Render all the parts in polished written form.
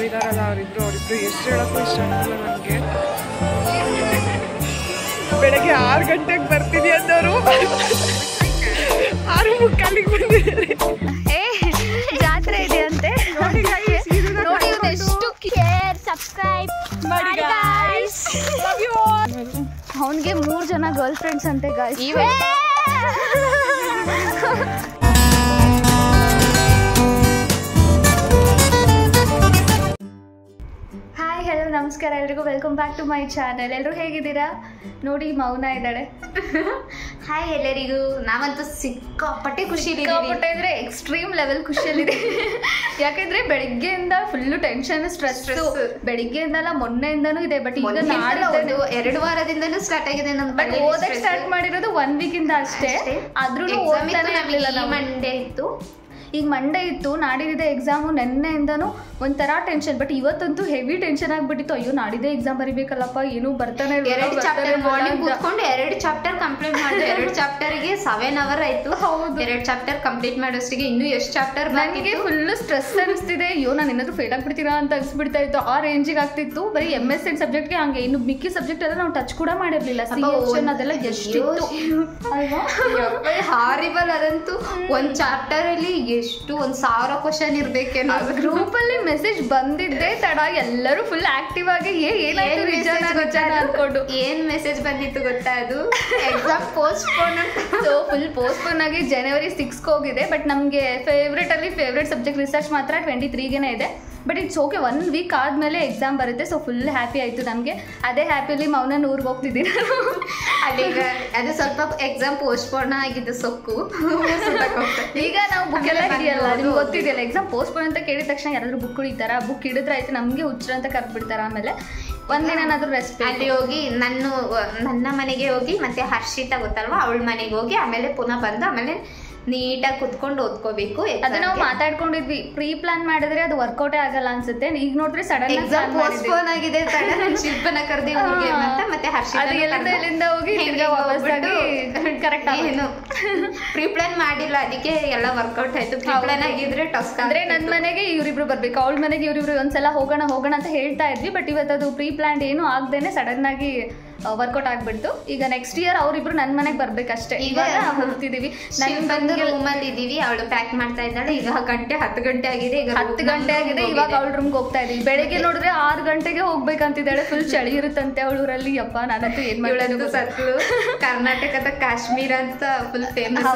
ಅವರಿಬ್ರು ಇದಾರಲ್ಲ ಅವರಿಬ್ರು ಎಷ್ಟು ಹೇಳೋಕ್ಕೂ ಇಷ್ಟ ಆಗ್ತಿಲ್ಲ ನನಗೆ. ಬೆಳಗ್ಗೆ 6 ಗಂಟೆಗೆ ಬರ್ತೀನಿ ಅಂದವರು 6:45 ಬಂದಿದ್ದಾರೆ. ಜಾತ್ರೆ ಇದೆಯಂತೆ ನೋಡಿ. ಎಷ್ಟು ಕೇರ್ ಸಬ್ಸ್ಕ್ರೈಬ್ ಮಾಡಿ ಗೈಸ್. ಅವನಿಗೆ 3 ಜನ ಗರ್ಲ್ ಫ್ರೆಂಡ್ಸ್ ಅಂತೆ ಗೈಸ್. ಹಾಯ್ ಹಲೋ ನಮಸ್ಕಾರ ಎಲ್ರಿಗೂ, welcome back to my channel. ಎಲ್ಲರೂ ಹೇಗಿದ್ದೀರಾ? ನೋಡಿ ಮೌನ ಇದ್ದಾಳೆ. ಹಾಯ್ ಎಲ್ಲರಿಗೂ. ನಾವಂತೂ ಸಿಕ್ಕಾಪಟ್ಟೆ ಸಿಕ್ಕಾಪಟ್ಟೆ ಅಂದರೆ ಎಕ್ಸ್ಟ್ರೀಮ್ ಲೆವೆಲ್ ಖುಷಿಯಲ್ಲಿದೆ. ಯಾಕೆಂದ್ರೆ ಬೆಳಿಗ್ಗೆಯಿಂದ ಫುಲ್ಲು ಟೆನ್ಷನ್, ಸ್ಟ್ರೆಸ್. ಬೆಳಿಗ್ಗೆಯಿಂದಲ್ಲ ಮೊನ್ನೆಯಿಂದನೂ ಇದೆ. ಬಟ್ ಈಗ ನಾಡಿದ್ದು 2 ವಾರದಿಂದನೂ ಸ್ಟಾರ್ಟ್ ಆಗಿದೆ. ಬಟ್ ಓದಕ್ಕೆ ಸ್ಟಾರ್ಟ್ ಮಾಡಿರೋದು 1 ವೀಕಿಂದ ಅಷ್ಟೇ. ಆದ್ರೂ ಮಂಡೇ ಇತ್ತು, ಈಗ ಮಂಡೇ ಇತ್ತು, ನಾಡಿದ್ದಿದೆ ಎಕ್ಸಾಮು. ನೆನ್ನೆಯಿಂದನೂ ಒಂಥರ ಟೆನ್ಷನ್. ಬಟ್ ಇವತ್ತಂತೂ ಹೆವಿ ಟೆನ್ಷನ್ ಆಗ್ಬಿಟ್ಟಿತ್ತು. ಅಯ್ಯೋ ನಾಡಿದ್ದೆ ಎಕ್ಸಾಮ್ ಬರೀಬೇಕಲ್ಲಪ್ಪ, ಏನು ಬರ್ತಾನೆ ಇಲ್ಲ. 2 ಚಾಪ್ಟರ್ ಮಾರ್ನಿಂಗ್ ಕೂತ್ಕೊಂಡು 2 ಚಾಪ್ಟರ್ ಕಂಪ್ಲೀಟ್ ಮಾಡಿದೆ. 2 ಚಾಪ್ಟರ್ಗೆ 7 ಅವರ್ ಆಯ್ತು. ಹೌದು, 2 ಚಾಪ್ಟರ್ ಕಂಪ್ಲೀಟ್ ಮಾಡೋಷ್ಟಿಗೆ ಇನ್ನೂ ಎಷ್ಟು ಚಾಪ್ಟರ್. ನನಗೆ ಫುಲ್ ಸ್ಟ್ರೆಸ್ ಅನಿಸ್ತಿದೆ. ಅಯ್ಯೋ ನಾನು ಏನಾದ್ರು ಫೇಲ್ ಆಗ್ಬಿಡ್ತೀರಾ ಅಂತ ಅನ್ಸ್ಬಿಡ್ತಾ ಇತ್ತು. ಆ ರೇಂಜಿಗೆ ಆಗ್ತಿತ್ತು. ಬರೀ MSN ಸಬ್ಜೆಕ್ಟ್ಗೆ ಹಂಗೆ. ಇನ್ನು ಮಿಕ್ಕಿ ಸಬ್ಜೆಕ್ಟ್ ಎಲ್ಲ ನಾವು ಟಚ್ ಕೂಡ ಮಾಡಿರ್ಲಿಲ್ಲ. ಅದೆಲ್ಲ ಎಷ್ಟಿತ್ತು ಹಾರಿಬಲ್. ಅದಂತೂ ಒಂದು ಚಾಪ್ಟರ್ ಅಲ್ಲಿ ಎಷ್ಟು 1000 ಕ್ವಶನ್ ಇರ್ಬೇಕೇನೋ. ಗ್ರೂಪ್ ಅಲ್ಲಿ ಮೆಸೇಜ್ ಬಂದಿದ್ದೆ ತಡ. ಎಲ್ಲರೂ ಫುಲ್ ಆಕ್ಟಿವ್ ಆಗಿ ಏನಾಯ್ತು ಅನ್ಕೊಂಡು. ಏನ್ ಮೆಸೇಜ್ ಬಂದಿತ್ತು ಗೊತ್ತಾ? ಅದು exam postpone. So full postpone ಆಗಿ January 6ಗೆ ಹೋಗಿದೆ. ಬಟ್ ನಮಗೆ ಫೇವ್ರೇಟ್ ಸಬ್ಜೆಕ್ಟ್ ರಿಸರ್ಚ್ ಮಾತ್ರ 23ಗೆ ಇದೆ. But it's okay. 1 ವೀಕ್ ಆದಮೇಲೆ ಎಕ್ಸಾಮ್ ಬರುತ್ತೆ. ಸೊ ಫುಲ್ ಹ್ಯಾಪಿ ಆಯಿತು ನಮಗೆ. ಅದೇ ಹ್ಯಾಪಿಲಿ ಮೌನ ಊರಿಗೆ ಹೋಗ್ತಿದ್ದೀನಿ ನಾನು. ಅಲ್ಲೀಗ ಅದು ಸ್ವಲ್ಪ ಎಕ್ಸಾಮ್ ಪೋಸ್ಟ್ಪೋನ್ ಆಗಿದ್ದು ಸೊಕ್ಕು. ಈಗ ನಾವು ಬುಕ್ ಎಲ್ಲ ಹಿಡಿಯಲ್ಲ, ನಿಮ್ಗೆ ಗೊತ್ತಿದೆಯಲ್ಲ. ಎಕ್ಸಾಮ್ ಪೋಸ್ಟ್ಪೋನ್ ಅಂತ ಕೇಳಿದ ತಕ್ಷಣ ಯಾರಾದರೂ ಬುಕ್ ಹಿಡಿತಾರ? ಬುಕ್ ಹಿಡಿದ್ರೆ ಆಯ್ತು, ನಮಗೆ ಹುಚ್ಚರ ಅಂತ ಕರೆದ್ಬಿಡ್ತಾರೆ. ಆಮೇಲೆ ಒಂದಿನಾದ್ರೂ ರೆಸ್ಟ್. ಅಲ್ಲಿ ಹೋಗಿ ನನ್ನ ಮನೆಗೆ ಹೋಗಿ ಮತ್ತೆ ಹರ್ಷಿತಾ ಗೊತ್ತಲ್ವಾ, ಅವಳ ಮನೆಗೆ ಹೋಗಿ ಆಮೇಲೆ ಪುನಃ ಬಂದು ಆಮೇಲೆ ನೀಟಾಗಿ ಕುತ್ಕೊಂಡು ಓದ್ಕೋಬೇಕು. ಅದು ನಾವು ಮಾತಾಡ್ಕೊಂಡಿದ್ವಿ. ಪ್ರೀ ಪ್ಲಾನ್ ಮಾಡಿದ್ರೆ ಅದು ವರ್ಕೌಟೇ ಆಗಲ್ಲ ಅನ್ಸುತ್ತೆ. ಈಗ ನೋಡಿದ್ರೆ ಸಡನ್ ಎಕ್ಸಾಮ್ ಪೋಸ್ಟ್ಪೋನ್ ಆಗಿದೆ. ಶಿಲ್ಪನ ಕರೆದಿ ಮತ್ತೆ ಎಲ್ಲಿಂದ ಹೋಗಿ ಕರೆಕ್ಟ್ ಏನು ಪ್ರೀ ಪ್ಲಾನ್ ಮಾಡಿಲ್ಲ, ಅದಕ್ಕೆ ಎಲ್ಲ ವರ್ಕೌಟ್ ಆಯ್ತು. ಪ್ರೀ ಪ್ಲಾನ್ ಆಗಿದ್ರೆ ಟಫ್. ಅಂದ್ರೆ ನನ್ನ ಮನೆಗೆ ಇವರಿಬ್ರು ಬರ್ಬೇಕು, ಅವಳ ಮನೆಗೆ ಇವರಿಬ್ರು ಒಂದ್ಸಲ ಹೋಗೋಣ ಅಂತ ಹೇಳ್ತಾ ಇದ್ವಿ. ಬಟ್ ಇವತ್ತು ಅದು ಪ್ರೀ ಪ್ಲಾನ್ ಏನು ಆಗ್ದೇನೆ ಸಡನ್ ಆಗಿ ವರ್ಕೌಟ್ ಆಗ್ಬಿಡ್ತು. ಈಗ ನೆಕ್ಸ್ಟ್ ಇಯರ್ ಅವ್ರಿಬ್ರು ನನ್ನ ಮನೆಗೆ ಬರ್ಬೇಕಷ್ಟೇ. ಈಗ ಹೋಗ್ತಿದೀವಿ. ಬಂದು ರೂಮಲ್ಲಿ ಇದೀವಿ. ಅವಳು ಪ್ಯಾಕ್ ಮಾಡ್ತಾ ಇದ್ದಾಳೆ. ಈಗ 10 ಗಂಟೆ ಆಗಿದೆ. ಈಗ 10 ಗಂಟೆ ಆಗಿದೆ. ಇವಾಗ ಅವಳ ರೂಮ್ಗೆ ಹೋಗ್ತಾ ಇದೀವಿ. ಬೆಳಗ್ಗೆ ನೋಡಿದ್ರೆ 6 ಗಂಟೆಗೆ ಹೋಗ್ಬೇಕಂತಿದ್ದಾಳೆ. ಫುಲ್ ಚಳಿ ಇರುತ್ತಂತೆ ಅವಳೂರಲ್ಲಿ. ಅಪ್ಪ ನಾನಂತೂ ಏನ್ ಮಾಡೋದು. ಸತ್ಲು ಕರ್ನಾಟಕದ ಕಾಶ್ಮೀರ ಅಂತ ಫುಲ್ ಫೇಮಸ್.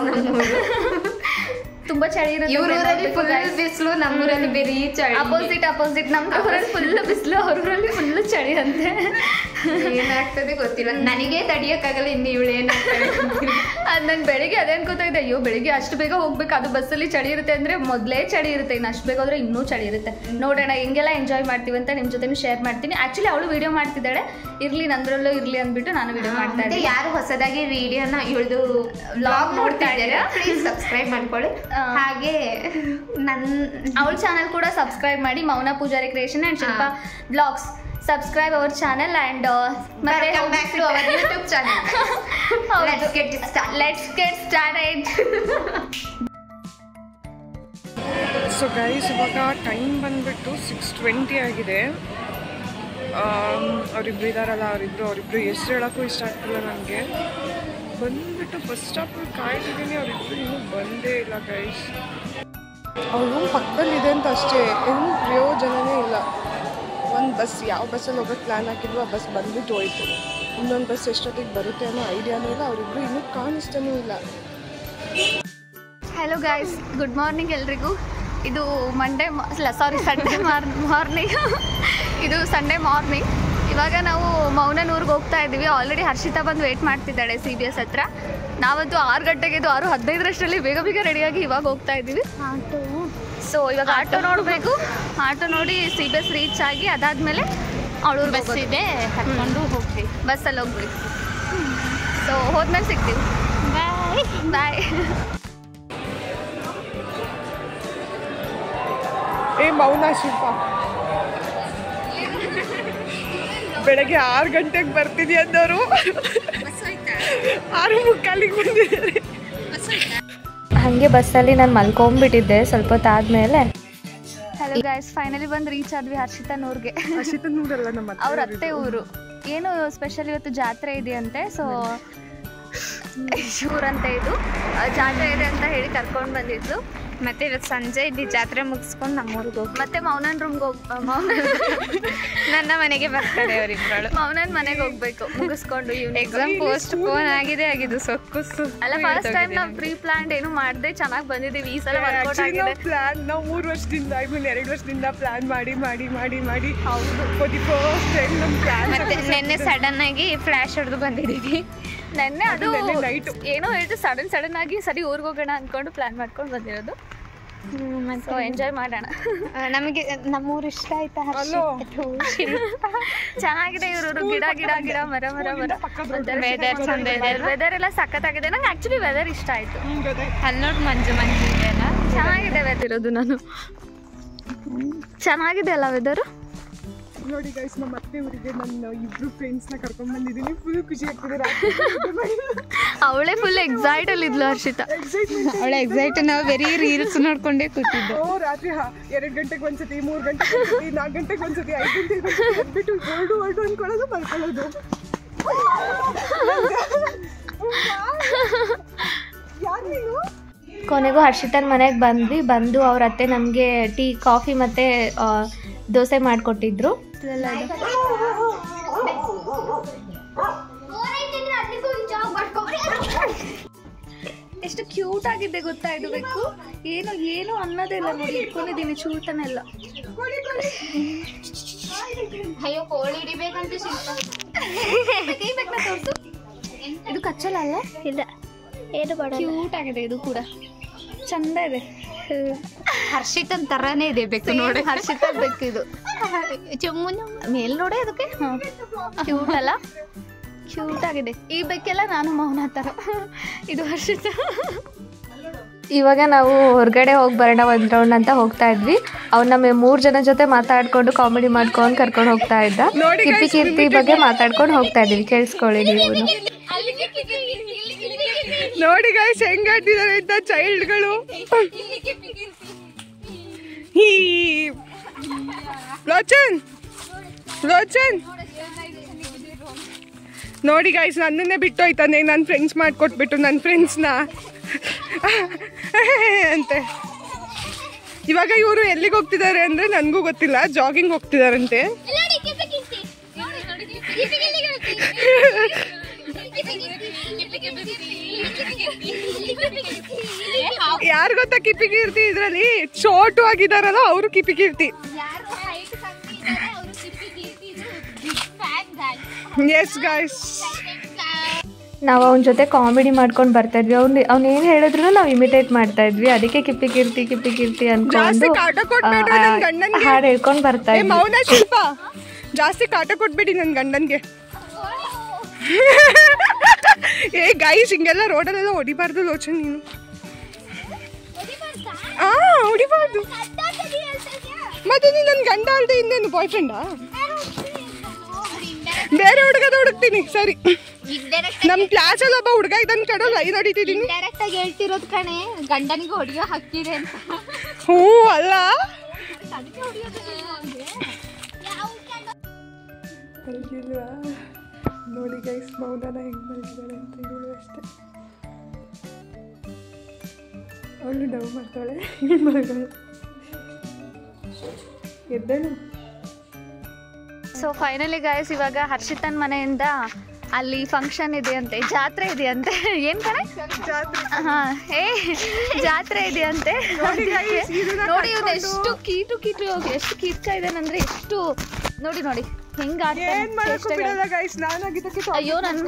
ತುಂಬಾ ಚಳಿ ಇರುತ್ತೆ. ಇವರಲ್ಲಿ ಫುಲ್ ಬಿಸಿಲು, ನಮ್ಮೂರಲ್ಲಿ ಬೇರೆ ಚಳಿ. ಅಪೋಸಿಟ್. ನಮ್ಮ ಊರಲ್ಲಿ ಫುಲ್ ಬಿಸಿಲು, ಅವ್ರಲ್ಲಿ ಫುಲ್ ಚಳಿ ಅಂತೆ. ಏನಾಗ್ತದೆ ಗೊತ್ತಿಲ್ಲ, ನನಗೆ ತಡಿಯಕ್ಕಾಗಲ್ಲ. ಇನ್ನು ಇವಳು ಏನಾಗ್ತದೆ ಅದು ನಾನು ಬೆಳಿಗ್ಗೆ ಅದೇ ಅನ್ಕೋತಾ ಇದ್ದೆ. ಅಯ್ಯೋ ಬೆಳಿಗ್ಗೆ ಅಷ್ಟು ಬೇಗ ಹೋಗ್ಬೇಕು, ಅದು ಬಸ್ಸಲ್ಲಿ ಚಳಿ ಇರುತ್ತೆ ಅಂದ್ರೆ ಮೊದಲೇ ಚಳಿ ಇರುತ್ತೆ, ಇನ್ನು ಅಷ್ಟು ಬೇಗ ಹೋದ್ರೆ ಇನ್ನೂ ಚಳಿ ಇರುತ್ತೆ. ನೋಡೋಣ ಹೆಂಗೆಲ್ಲ ಎಂಜಾಯ್ ಮಾಡ್ತೀವಿ ಅಂತ ನಿಮ್ಮ ಜೊತೆ ಶೇರ್ ಮಾಡ್ತೀನಿ. ಆಕ್ಚುಲಿ ಅವಳು ವಿಡಿಯೋ ಮಾಡ್ತಿದ್ದಾಳೆ, ಇರ್ಲಿ ನಂದ್ರಲ್ಲೂ ಇರ್ಲಿ ಅಂದ್ಬಿಟ್ಟು ನಾನು ವಿಡಿಯೋ ಮಾಡ್ತಾ ಇದ್ದೆ. ಯಾರು ಹೊಸದಾಗಿ ವಿಡಿಯೋನ ಇವಳದು ವ್ಲಾಗ್ ನೋಡ್ತಾ ಇದ್ದಾರೆ, ಪ್ಲೀಸ್ ಸಬ್ಸ್ಕ್ರೈಬ್ ಮಾಡ್ಕೊಳ್ಳಿ. ಹಾಗೆ ಅವಳ ಚಾನಲ್ ಕೂಡ ಸಬ್ಸ್ಕ್ರೈಬ್ ಮಾಡಿ, Mouna Poojari creation and Shilpa blogs. Subscribe our channel and welcome back to our YouTube channel. Let's get started. So guys, ಇವಾಗ ಟೈಮ್ ಬಂದ್ಬಿಟ್ಟು 6:20 ಆಗಿದೆ. ಅವರಿಬ್ರು ಇದಾರಲ್ಲ ಅವರಿಬ್ರು ಎಷ್ಟು ಹೇಳೋಕ್ಕೂ ಇಷ್ಟ ಆಗ್ತಿಲ್ಲ ನನಗೆ. ಬಂದ್ಬಿಟ್ಟು ಬಸ್ ಸ್ಟಾಪಲ್ಲಿ ಕಾಯ್ತಿದ್ದೀನಿ. ಅವರಿಬ್ರು ಇನ್ನೂ ಬಂದೇ ಇಲ್ಲ ಗೈಸ್. ಅವ್ರ ರೂಮ್ ಪಕ್ಕದಲ್ಲಿದೆ ಅಂತ ಅಷ್ಟೇ, ಏನು ಪ್ರಯೋಜನವೇ ಇಲ್ಲ. ಒಂದು ಬಸ್, ಯಾವ ಬಸ್ಸಲ್ಲಿ ಹೋಗೋಕ್ಕೆ ಪ್ಲ್ಯಾನ್ ಹಾಕಿದ್ವು ಆ ಬಸ್ ಬಂದ್ಬಿಟ್ಟು ಹೋಯ್ತು. ಇನ್ನೊಂದು ಬಸ್ ಎಷ್ಟೊತ್ತಿಗೆ ಬರುತ್ತೆ ಅನ್ನೋ ಐಡಿಯಾನೂ ಇಲ್ಲ. ಅವರಿಬ್ರು ಇನ್ನೂ ಕಾಣಿಸ್ತಾನೂ ಇಲ್ಲ. ಹಲೋ ಗೈಸ್, ಗುಡ್ ಮಾರ್ನಿಂಗ್ ಎಲ್ರಿಗೂ. ಇದು ಸಂಡೇ ಮಾರ್ನಿಂಗ್. ಇದು ಸಂಡೇ ಮಾರ್ನಿಂಗ್. ಇವಾಗ ನಾವು ಮೌನೂರಿಗೆ ಹೋಗ್ತಾ ಇದ್ದೀವಿ. ಆಲ್ರೆಡಿ ಹರ್ಷಿತಾ ಬಂದು ವೇಟ್ ಮಾಡ್ತಿದ್ದಾಳೆ CBS ಹತ್ರ. ನಾವಂತೂ 6 ಗಂಟೆಗೆ 6:15 ಬೇಗ ರೆಡಿಯಾಗಿ ಇವಾಗ ಹೋಗ್ತಾ ಇದ್ದೀವಿ. ಸೊ ಇವಾಗ ಆಟೋ ನೋಡಬೇಕು. ಆಟೋ ನೋಡಿ CBS ರೀಚ್ ಆಗಿ ಅದಾದಮೇಲೆ ಅವಳೂರು ಬಸ್ ಇದೆ, ಹತ್ಕೊಂಡು ಹೋಗ್ತೀವಿ. ಬಸ್ಸಲ್ಲಿ ಹೋಗ್ತೀವಿ. ಸೊ ಹೋದ್ಮೇಲೆ ಸಿಗ್ತೀವಿ. ಬಾಯ್. ಮೌನ ಶಿಲ್ಪ ಬೆಳಗ್ಗೆ 6 ಗಂಟೆಗೆ ಬರ್ತೀನಿ ಅಂದವರು 6:45 ಬಂದಿದ್ದಾರೆ. ಹಾಗೆ ಬಸ್ಸಲ್ಲಿ ನಾನು ಮಲ್ಕೊಂಡ್ಬಿಟ್ಟಿದ್ದೆ ಸ್ವಲ್ಪ ಹೊತ್ತಾದಮೇಲೆ. ಹಲೋ ಗೈಸ್ ಫೈನಲಿ ಬಂದು ರೀಚ್ ಆದ್ವಿ ಹರ್ಷಿತನೂರ್ಗೆ. ಹರ್ಷಿತನೂರಲ್ಲ ನಮ್ಮ ಅವ್ರ ಅತ್ತೆ ಊರು. ಏನು ಸ್ಪೆಷಲ್ ಇವತ್ತು ಜಾತ್ರೆ ಇದೆಯಂತೆ. ಸೊ ಊರಂತ ಇದು ಜಾತ್ರೆ ಇದೆ ಅಂತ ಹೇಳಿ ಕರ್ಕೊಂಡು ಬಂದಿದ್ಲು. ಮತ್ತೆ ಇವತ್ತು ಸಂಜೆ ಇಲ್ಲಿ ಜಾತ್ರೆ ಮುಗಿಸ್ಕೊಂಡು ನಮ್ಮೂರಿಗೆ ಹೋಗಿ ಮತ್ತೆ ಮೌನನ್ ರೂಮ್ಗೆ ನನ್ನ ಮನೆಗೆ ಬರ್ತಾರೆ ಅವರಿಬ್ಬರು. ಮೌನನ್ ಮನೆಗೆ ಹೋಗ್ಬೇಕು ಮುಗಿಸ್ಕೊಂಡು. ಎಕ್ಸಾಮ್ ಪೋಸ್ಟ್ ಪೋನ್ ಆಗಿದ್ದು ಸೊಕ್ಕು ಅಲ್ಲ ಫಸ್ಟ್ ಟೈಮ್ ನಾವು ಪ್ರೀ ಪ್ಲಾನ್ ಏನು ಮಾಡದೆ ಚೆನ್ನಾಗಿ ಬಂದಿದ್ದೀವಿ. ಈ ಸಲ ವರ್ಕೌಟ್ ಆಗಿದೆ. ಪ್ಲಾನ್ ನಾವು 3 ವರ್ಷದಿಂದ 2 ವರ್ಷದಿಂದ ಪ್ಲಾನ್ ಮಾಡಿ ಮಾಡಿ ಮಾಡಿ ಮಾಡಿ ಹೌದು ಫಸ್ಟ್ ಟೈಮ್ ನಮ್ಮ ಪ್ಲಾನ್. ಮತ್ತೆ ನಿನ್ನೆ ಸಡನ್ ಆಗಿ ಫ್ಲಾಶ್ ಹೊಡೆದು ಬಂದಿದ್ದೀವಿ. ನೆನ್ನೆ ಅದು ನೈಟ್ ಏನೋ ಹೇಳ್ತು ಸಡನ್ ಆಗಿ ಸರಿ ಊರಿಗೆ ಹೋಗೋಣ ಅಂದ್ಕೊಂಡು ಪ್ಲಾನ್ ಮಾಡ್ಕೊಂಡು ಬಂದಿರೋದು. ಸೊ ಎಂಜಾಯ್ ಮಾಡೋಣ. ನಮಗೆ ನಮ್ಮೂರು ಇಷ್ಟ ಆಯ್ತಾ? ಚೆನ್ನಾಗಿದೆ ಇವರು. ಗಿಡ ಗಿಡ ಗಿಡ ಮರ ಮರ ಮರ. ವೆದರ್ ಚಂದ ಇದೆ. ವೆದರ್ ಎಲ್ಲ ಸಖತ್ತಾಗಿದೆ. ನಂಗೆ ಆಕ್ಚುಲಿ ವೆದರ್ ಇಷ್ಟ ಆಯ್ತು. ಅಲ್ಲಿ ನೋಡಿ ಮಂಜು ಮಂಜು ಇದೆ ಅಲ್ಲ, ಚೆನ್ನಾಗಿದೆ ವೆದರ್ ಇರೋದು. ನಾನು ಚೆನ್ನಾಗಿದೆ ಅಲ್ಲ ವೆದರು. ನೋಡಿ ಗೈಸ್, ನಮ್ಮ ಅತ್ತೆ ಊರಿಗೆ ನನ್ನ 2 ಫ್ರೆಂಡ್ಸ್ನ ಕರ್ಕೊಂಡು ಬಂದಿದ್ದೀನಿ. ಫುಲ್ ಖುಷಿ ಆಗ್ತಿದೆ. ಅವಳೇ ಫುಲ್ ಎಕ್ಸೈಟ್ ಅಲ್ಲಿ ಇದ್ಲು ಹರ್ಷಿತಾ. ಅವಳ ಎಕ್ಸೈಟ್. ನಾವು ವೆರಿ ರೀಲ್ಸ್ ನೋಡ್ಕೊಂಡೇ ಕೂತಿದ್ದು. ರಾತ್ರಿ 2 ಗಂಟೆಗೆ ಒಂದ್ಸತಿ, 3 ಗಂಟೆಗೆ ಒಂದ್ಸತಿ, 4 ಗಂಟೆಗೆ ಒಂದ್ಸತಿ, 5 ಗಂಟೆಗೆ ಒಂದ್ಸತಿ ಬಿಟ್ಟು ಹೊರಡು ಅನ್ಕೊಳ್ಳೋದು ಮಲ್ಕೊಳ್ಳೋದು. ಕೊನೆಗೂ ಹರ್ಷಿತನ ಮನೆಗೆ ಬಂದು ಅವ್ರ ಅತ್ತೆ ನಮಗೆ ಟೀ ಕಾಫಿ ಮತ್ತು ದೋಸೆ ಮಾಡಿಕೊಟ್ಟಿದ್ರು. ಎಷ್ಟು ಕ್ಯೂಟ್ ಆಗಿದೆ ಗೊತ್ತಾ ಇದು ಬೆಕ್ಕು. ಏನು ಅನ್ನೋದೇ ಇಲ್ಲ ನೋಡಿ. ಇಟ್ಕೊಂಡಿದ್ದೀನಿ ಚೂಟನೆಲ್ಲ. ಅಯ್ಯೋ ಕೋಳಿ ಹಿಡಿಬೇಕಂತ ತೋರಿಸು. ಇದು ಕಚ್ಚಲ್ಲ ಅಲ್ಲ? ಇಲ್ಲ, ಏನು ಬೇಡ. ಕ್ಯೂಟ್ ಆಗಿದೆ ಇದು ಕೂಡ, ಚಂದ ಇದೆ. ಹರ್ಷಿತನ್ ತರಾನೇ ಇದೆ ಬೇಕು ನೋಡಿ. ಹರ್ಷಿತ ಬೇಕು ಇದು. ಮೇಲ್ ನೋಡಿ ಅದಕ್ಕೆ ಕ್ಯೂಟ್ ಅಲ್ಲ? ಕ್ಯೂಟ್ ಆಗಿದೆ ಈ ಬೆಕ್ಕೆಲ್ಲ. ನಾನು ಮೌನ ಥರ. ಇದು ಹರ್ಷಿತ. ಇವಾಗ ನಾವು ಹೊರಗಡೆ ಹೋಗಿ ಬರೋಣ ಒಂದು ರೌಂಡ್ ಅಂತ ಹೋಗ್ತಾ ಇದ್ವಿ. ಅವ್ನು ನಮ್ಮ 3 ಜನ ಜೊತೆ ಮಾತಾಡ್ಕೊಂಡು ಕಾಮಿಡಿ ಮಾಡ್ಕೊಂಡು ಕರ್ಕೊಂಡು ಹೋಗ್ತಾ ಇದ್ದ. ಕಿಪ್ಪಿ ಕೀರ್ತಿ ಬಗ್ಗೆ ಮಾತಾಡ್ಕೊಂಡು ಹೋಗ್ತಾ ಇದೀವಿ. ಕೇಳಿಸ್ಕೊಳ್ಳಿ ನೀವು. ನೋಡಿ ಗೈಸ್ ಹೆಂಗ್ ಆಡ್ತಿದ್ದಾರೆ ಅಂತ ಚೈಲ್ಡ್ಗಳು. ಲೋಚನ್ ನೋಡಿ ಗೈಸ್, ನನ್ನನ್ನೇ ಬಿಟ್ಟು ಹೋಯ್ತಾನೆ. ನನ್ನ ಫ್ರೆಂಡ್ಸ್ ಮಾಡಿಕೊಟ್ಬಿಟ್ಟು ನನ್ನ ಫ್ರೆಂಡ್ಸ್ನ ಅಂತೆ. ಇವಾಗ ಇವರು ಎಲ್ಲಿಗೆ ಹೋಗ್ತಿದ್ದಾರೆ ಅಂದರೆ ನನಗೂ ಗೊತ್ತಿಲ್ಲ. ಜಾಗಿಂಗ್ ಹೋಗ್ತಿದಾರಂತೆ. ಯಾರು ಗೊತ್ತಾ ಕಿಪ್ಪಿ ಕೀರ್ತಿ? ಇದರಲ್ಲಿ ಚೋಟು ಆಗಿದಾರಲ್ಲ ಅವರು ಕಿಪ್ಪಿ ಕೀರ್ತಿ. ಎಸ್ ಗೈಸ್, ನಾವು ಅವನ ಜೊತೆ ಕಾಮಿಡಿ ಮಾಡ್ಕೊಂಡು ಬರ್ತಾ ಇದ್ವಿ. ಅವ್ನು ಏನು ಹೇಳಿದ್ರು ನಾವು ಇಮಿಟೇಟ್ ಮಾಡ್ತಾ ಇದ್ವಿ. ಅದಕ್ಕೆ ಕಿಪ್ಪಿ ಕೀರ್ತಿ ಅನ್ಕೊಂಡು ಹಾಡು ಹೇಳ್ಕೊಂಡು ಬರ್ತಾ ಇದ್ವಿ. ಮೌನ ಶಿಲ್ಪ, ಜಾಸ್ತಿ ಕಾಟ ಕೊಟ್ಬೇಡಿ ನನ್ನ ಗಂಡನ್ಗೆ. ಗೈಸ್, ಹಿಂಗೆಲ್ಲ ರೋಡಲ್ಲೆಲ್ಲ ಹೊಡಿಬಾರ್ದು ಲೋಚನ್. ನೀನು ಹೊಡಿಬಾರ್ದು. ಮತ್ತೆ ನೀನು ನನ್ನ ಗಂಡ ಅಲ್ದೆ ಇನ್ನೇನು ಬಾಯ್ ಫ್ರೆಂಡಾ? ಬೇರೆ ಹುಡುಗದ ಹುಡುಕ್ತೀನಿ. ಸರಿ, ನಮ್ ಕ್ಲಾಸ್ ಅಲ್ಲಿ ಒಬ್ಬ ಹುಡುಗ ಇದನ್ ಕಡೆ ಲೈನ್ ಹೊಡಿತಿದ್ದೀನಿ. ಡೈರೆಕ್ಟ್ ಆಗಿ ಹೇಳ್ತಿರೋದು ಕಣೆ, ಗಂಡನಿಗೆ ಹೊಡಿಯೋ ಹಕ್ಕಿದೆ ಅಂತ. ಹ್ಞೂ ಅಲ್ಲ. ನೋಡಿ ಗೈಸ್, ಮೌನನ ಹೆಂಗ್ ಮಲಗಿದಾಳೆ ಅಂತ. ಇವಳು ಅಷ್ಟೇ, ಅವಳು ಡವ್ ಮಾಡ್ತಾಳೆ. ಮಲಗಾಳೆ ಎದ್ದೇಳು. ಸೊ ಫೈನಲಿ ಗಾಯ್ಸ್, ಇವಾಗ ಹರ್ಷಿತನ್ ಮನೆಯಿಂದ ಅಲ್ಲಿ ಫಂಕ್ಷನ್ ಇದೆಯಂತೆ, ಜಾತ್ರೆ ಇದೆಯಂತೆ. ಏನ್ ಕಣೆ? ಜಾತ್ರೆ ಇದೆಯಂತೆ. ನೋಡಿ ಇವ್ನು ಎಷ್ಟು ಕೀಟು ಎಷ್ಟು ಕೀರ್ಕ ಇದೇನಂದ್ರೆ ಎಷ್ಟು. ನೋಡಿ ಹೆಂಗ. ಅಯ್ಯೋ, ನಾನು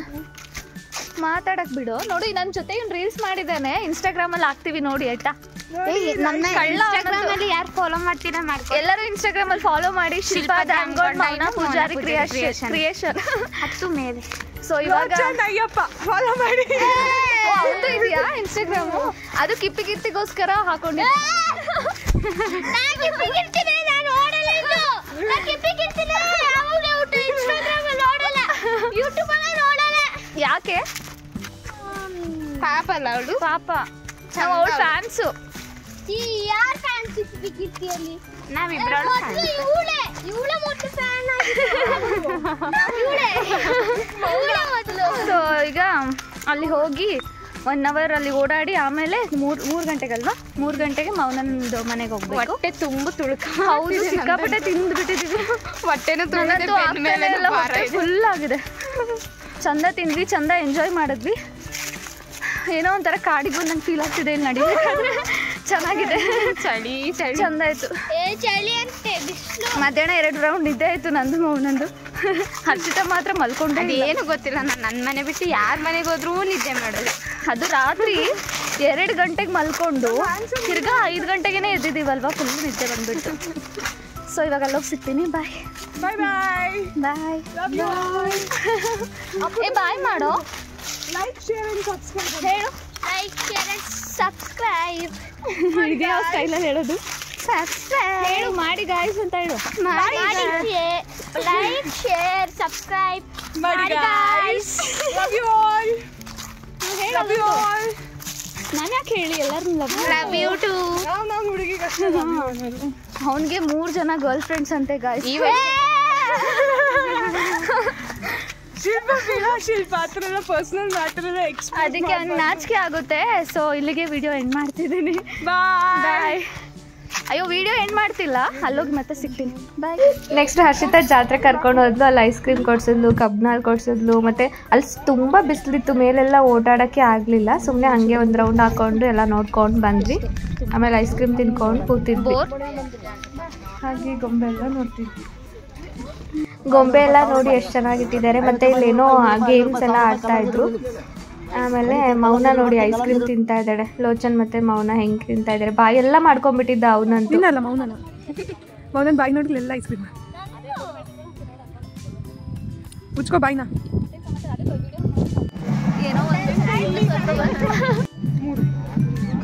ಮಾತಾಡಕ್ ಬಿಡು. ನೋಡಿ ನನ್ನ ಜೊತೆ ಇವ್ನು ರೀಲ್ಸ್ ಮಾಡಿದ್ದಾನೆ. ಇನ್ಸ್ಟಾಗ್ರಾಮ್ ಅಲ್ಲಿ ಹಾಕ್ತಿವಿ ನೋಡಿ ಆಯ್ತಾ. ಯಾರು ಫಾಲೋ ಮಾಡ್ತೀರಾ ಮಾಡ್ಕೊ. ಎಲ್ಲರೂ ಇನ್ಸ್ಟಾಗ್ರಾಮ್ ಅಲ್ಲಿ ಫಾಲೋ ಮಾಡಿ. ಶಿಲ್ಪಾ ದಾಮ್ಗೋಡ್ ಮೌನ ಪೂಜಾರಿ ಕ್ರಿಯೇಷನ್ ಹತ್ತು ಮೇಲೆ. ಸೊ ಇವಾಗ ಫಾಲೋ ಮಾಡಿ. ಅವ್ರದ್ದು ಇದೆಯಾ ಇನ್ಸ್ಟಾಗ್ರಾಮ್? ಅದು ಕಿಪ್ಪಿ ಕೀರ್ತಿಗೋಸ್ಕರ ಹಾಕೊಂಡಿದ್ದೆ. ಯಾಕೆ? ಪಾಪ ಅಲ್ಲ ಅವಳು. ಪಾಪ, ನಾವು ಅವಳ ಫ್ಯಾನ್ಸು. ಯಾರ್ ಫ್ಯಾನ್ ಸಿಕ್ಕಿರ್ತಿಯಲ್ಲಿ ನಾವಿಬ್ರು ಇವಳೆ ಮೊದಲು ಫ್ಯಾನ್ ಮೊದಲು. ಸೊ ಈಗ ಅಲ್ಲಿ ಹೋಗಿ 1 ಅವರ್ ಅಲ್ಲಿ ಓಡಾಡಿ ಆಮೇಲೆ 3 ಗಂಟೆಗಲ್ವಾ 3 ಗಂಟೆಗೆ ಮೌನಂದು ಮನೆಗೆ ಹೋಗ್ಬೇಕು. ಹೊಟ್ಟೆ ತುಂಬ ತುಳುಕ. ಹೌದು, ಸಿಕ್ಕಾಪಟ್ಟೆ ತಿಂದು ಬಿಟ್ಟಿದ್ದೀವಿ. ಹೊಟ್ಟೆನೂ ಫುಲ್ ಆಗಿದೆ. ಚಂದ ತಿಂದ್ವಿ, ಚಂದ ಎಂಜಾಯ್ ಮಾಡಿದ್ವಿ. ಏನೋ ಒಂಥರ ಕಾಡಿಗೆ ಬಂದಂಗೆ ಫೀಲ್ ಆಗ್ತಿದೆ ಇಲ್ಲಿ ನಡಿಬೇಕಾದ್ರೆ. ಚೆನ್ನಾಗಿದೆ, ಚಳಿ ಚಂದ ಆಯ್ತು. ಚಳಿ ಅಂತೆ ಬಿಸಿಲು. ಮಧ್ಯಾಹ್ನ 2 ರೌಂಡ್ ನಿದ್ದೆ ಆಯ್ತು ನಂದು ಮೌನಂದು. ಹರ್ಷಿತಾ ಮಾತ್ರ ಮಲ್ಕೊಂಡೆ. ಏನು ಗೊತ್ತಿಲ್ಲ, ನಾನು ನನ್ನ ಮನೆ ಬಿಟ್ಟು ಯಾರ ಮನೆಗೆ ಹೋದ್ರೂ ನಿದ್ದೆ ಮಾಡೋದು. ಅದು ರಾತ್ರಿ 2 ಗಂಟೆಗೆ ಮಲ್ಕೊಂಡು ತಿರ್ಗಾ 5 ಗಂಟೆಗೆ ಎದ್ದಿದ್ದೀವಲ್ವಾ, ಫುಲ್ ನಿದ್ದೆ ಬಂದ್ಬಿಟ್ಟು. ಸೊ ಇವಾಗ ಅಲ್ಲೋಗಿ ಸಿಗ್ತೀನಿ. ಬಾಯ್ ಬಾಯ್ ಬಾಯ್ ಬಾಯ್. ಏ ಬಾಯ್ ಮಾಡೋ. ಲೈಕ್ ಶೇರ್ ಅಂಡ್ ಸಬ್ಸ್ಕ್ರೈಬ್ ಹೇಳು. Like share and subscribe. ಇದು ಯಾವ ಸ್ಟೈಲಲ್ಲಿ ಹೇಳೋದು? ಸಬ್ಸ್ಕ್ರೈಬ್ ಹೇಳು, ಮಾಡಿ ಗಾಯ್ಸ್ ಅಂತ ಹೇಳು. ಲೈಕ್ ಶೇರ್ ಸಬ್ಸ್ಕ್ರೈಬ್ ಮಾಡಿ guys. Love you all. Love you all. ನಾನು ಯಾಕೆ ಹೇಳಿ, ಎಲ್ಲರೂ ಲವ್ ಯು ಟು. ನಾವು ಹುಡುಗಿಗೆ ಅಷ್ಟೇ love you ಅನ್ನೋದು. ಅವನಿಗೆ 3 ಜನ ಗರ್ಲ್ ಫ್ರೆಂಡ್ಸ್ ಅಂತೆ ಗಾಯ್ಸ್. ಶಿಲ್ಪ ಆ ಥರ ಎಲ್ಲ ಪರ್ಸನಲ್ ಮ್ಯಾಟರ್ ಎಲ್ಲ ಅದಕ್ಕೆ ಅವ್ನಿಗೆ ನಾಚಿಕೆ ಆಗುತ್ತೆ. ಸೊ ಇಲ್ಲಿಗೆ ವಿಡಿಯೋ ಎಂಡ್ ಮಾಡ್ತಿದ್ದೀನಿ. ಬಾಯ್ ಬಾಯ್. ಅಯ್ಯೋ ವಿಡಿಯೋ ಎಂಡ್ ಮಾಡ್ತಿಲ್ಲ, ಅಲ್ಲೋಗಿ ಮತ್ತೆ ಸಿಗ್ತೀನಿ. ಬಾಯ್. ನೆಕ್ಸ್ಟ್ ಹರ್ಷಿತಾ ಜಾತ್ರೆ ಕರ್ಕೊಂಡು ಹೋದ್ಲು. ಅಲ್ಲಿ ಐಸ್ ಕ್ರೀಮ್ ಕೊಡ್ಸಿದ್ಲು, ಕಬ್ನಾಲ್ ಕೊಡ್ಸಿದ್ಲು. ಮತ್ತು ಅಲ್ಲಿ ತುಂಬ ಬಿಸಿಲಿತ್ತು, ಮೇಲೆಲ್ಲ ಓಡಾಡೋಕ್ಕೆ ಆಗಲಿಲ್ಲ. ಸುಮ್ಮನೆ ಹಂಗೆ ಒಂದು ರೌಂಡ್ ಹಾಕ್ಕೊಂಡು ಎಲ್ಲ ನೋಡ್ಕೊಂಡು ಬಂದ್ವಿ. ಆಮೇಲೆ ಐಸ್ ಕ್ರೀಮ್ ತಿನ್ಕೊಂಡು ಕೂತಿದ್ವಿ. ಹಾಗೆ ಗೊಂಬೆ ಎಲ್ಲ ನೋಡ್ತಿದ್ವಿ. ಗೊಂಬೆ ಎಲ್ಲ ನೋಡಿ ಎಷ್ಟು ಚೆನ್ನಾಗಿಟ್ಟಿದ್ದಾರೆ. ಮತ್ತು ಇಲ್ಲೇನೋ ಗೇಮ್ಸ್ ಎಲ್ಲ ಆಡ್ತಾ ಇದ್ರು. ಆಮೇಲೆ ಮೌನ ನೋಡಿ ಐಸ್ ಕ್ರೀಮ್ ತಿಂತಾ ಇದ್ದಾಳೆ. ಲೋಚನ್ ಮತ್ತು ಮೌನ ಹೆಂಗೆ ತಿಂತಾ ಇದ್ದಾರೆ. ಬಾಯಿ ಎಲ್ಲ ಮಾಡ್ಕೊಂಡ್ಬಿಟ್ಟಿದ್ದ ಅವನಂತೂ. ಇನ್ನಲ್ಲ ಮೌನನ್ ಬಾಯಿ ನೋಡಿ ಎಲ್ಲ ಐಸ್ ಕ್ರೀಮ್ ಮುಚ್ಕೋ ಬಾಯ್ನ. ಏನೋ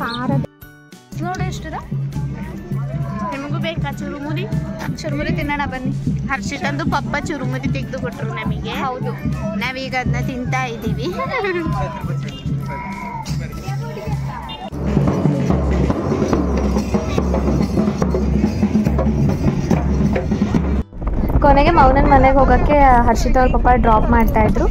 ಖಾರ ನೋಡಿ ಎಷ್ಟಿದೆ. ನಿಮಗೂ ಬೇಕಾ ಚುರುಮುರಿ? ಚುರುಮುರಿ ತಿನ್ನೋಣ ಬನ್ನಿ. ಹರ್ಷಿತಂದು ಪಪ್ಪ ಚುರುಮುರಿ ತೆಗೆದು ಕೊಟ್ಟರು ನಮಗೆ. ಹೌದು, ನಾವೀಗ ಅದನ್ನ ತಿಂತಾ ಇದ್ದೀವಿ. ಕೊನೆಗೆ ಮೌನನ್ ಮನೆಗೆ ಹೋಗೋಕ್ಕೆ ಹರ್ಷಿತಾ ಅವ್ರ ಪಪ್ಪ ಡ್ರಾಪ್ ಮಾಡ್ತಾಯಿದ್ರು.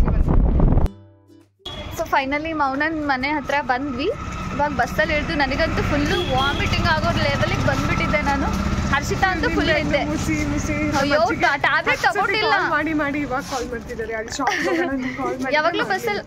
ಸೊ ಫೈನಲಿ ಮೌನನ್ ಮನೆ ಹತ್ರ ಬಂದ್ವಿ. ಇವಾಗ ಬಸ್ಸಲ್ಲಿ ಇಳಿದು ನನಗಂತೂ ಫುಲ್ಲು ವಾಮಿಟಿಂಗ್ ಆಗೋ ಲೆವೆಲಿಗೆ ಬಂದ್ಬಿಟ್ಟಿದ್ದೆ ನಾನು. ಹರ್ಷಿತಾ ಅಂತೂ ಫುಲ್ ಇದ್ದೆ. ಅಯ್ಯೋ ಟ್ಯಾಬ್ಲೆಟ್ ತಗೊಂಡಿಲ್ಲ. ಮಾಡಿ ಇವಾಗ ಕಾಲ್ ಮಾಡ್ತಿದ್ದಾರೆ. ಯಾವಾಗಲೂ ಬಸ್ಸಲ್ಲಿ